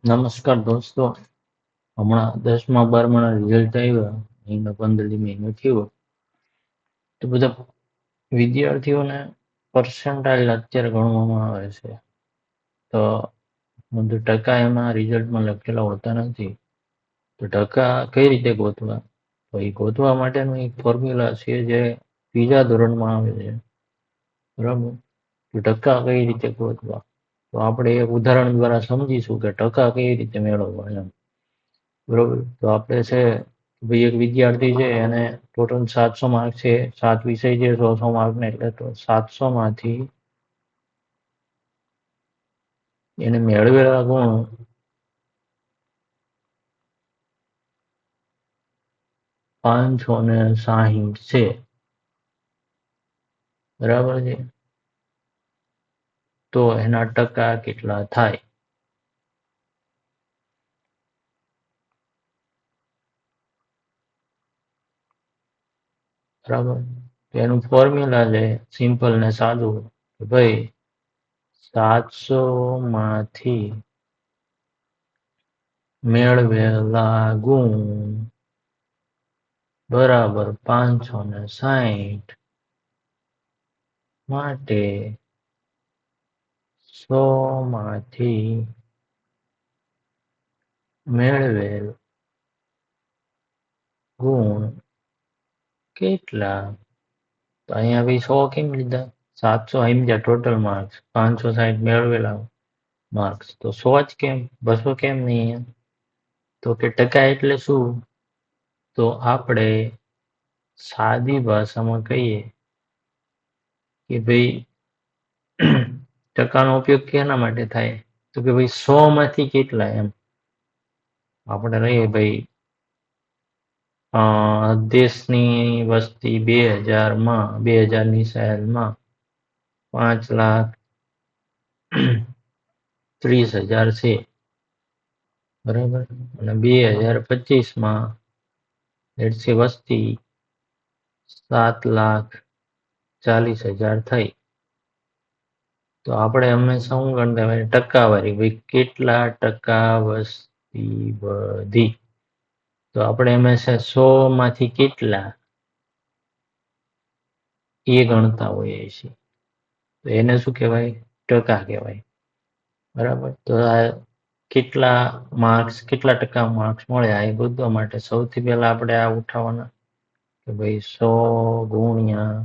નમસ્કાર દોસ્તો, હમણાં 10મા 12માના રિઝલ્ટ આવ્યા. એનો 15મી મહિનો થયો. તો બધા વિદ્યાર્થીઓને પર્સન્ટાઇલ અત્યારે ગણવામાં આવે છે. તો બધું ટકા એમાં રિઝલ્ટમાં લખેલા હોતા નથી. તો ટકા કઈ રીતે ગોતવા? તો એ ગોતવા માટેનું એક ફોર્મ્યુલા છે જે ત્રીજા ધોરણમાં આવે છે. બરાબર? તો ટકા કઈ રીતે ગોતવા? તો આપણે એક ઉદાહરણ દ્વારા સમજીશું કે ટકા કઈ રીતે મેળવવા એમ. બરોબર? તો આપણે છે ભાઈ એક વિદ્યાર્થી છે એને ટોટલ 700 માર્ક છે. 7 વિષય છે, 100 માર્કને, એટલે તો 700 માંથી એને મેળવેલા ગુણ 560 છે. બરાબર છે? તો એના ટકા કેટલા થાય? બરાબર? એનું ફોર્મ્યુલા છે સિમ્પલ ને સાદું કે ભાઈ 700 માંથી મેળવેલા ગુણ બરાબર 560 માટે 100 માંથી મેળવેલ ગુણ કેટલા? તો અહીંયા બી 100 કેમ લીધા? 700 સમજ્યા ટોટલ માર્ક્સ, 560 મેળવેલા માર્ક્સ, તો 100 જ કેમ? 200 કેમ નહીં? તો કે ટકા એટલે શું? તો આપણે સાદી ભાષામાં કહીએ કે ભાઈ ટકાનો ઉપયોગ કેના માટે થાય? તો કે ભાઈ 100 માંથી કેટલા એમ. આપણે રહીએ ભાઈ દેશની વસ્તી 2000ની સાલમાં 5,30,000 છે. બરાબર? અને 2025માં વસ્તી 7,40,000 થઈ. તો આપણે હંમેશા શું ગણતા હોય? ટકાવારી. ભાઈ કેટલા ટકા વસ્તી વધી? તો આપણે હંમેશા 100 માંથી કેટલા એ ગણતા હોઈએ છીએ. તો એને શું કહેવાય? ટકા કહેવાય. બરાબર? તો આ કેટલા ટકા માર્ક્સ મળ્યા એ ગોતવા માટે સૌથી પહેલા આપણે આ ઉઠાવવાના કે ભાઈ 100 ગુણ્યા,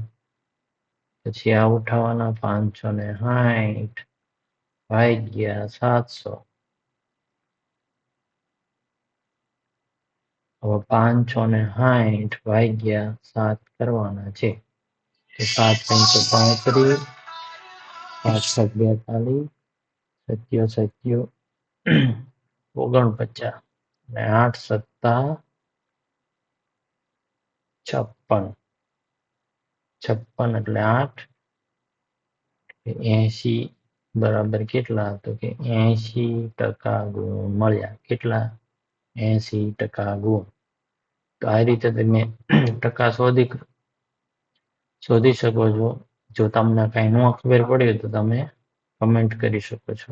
પછી આ ઉઠાવવાના 560 ભાગ્યા 700. હવે 560 ભાગ્યા 7 કરવાના છે. તો 7 × 35, 5 × 42, 7 49, અને 8 × 7 56. 56 એટલે 8, 80 બરાબર કેટલા? તો કે 80% ગુણ મળ્યા. કેટલા? 80% ગુણ. તો આ રીતે તમે ટકા શોધી શકો છો. જો તમને કાંઈ ન ખબર પડે તો તમે કમેન્ટ કરી શકો છો.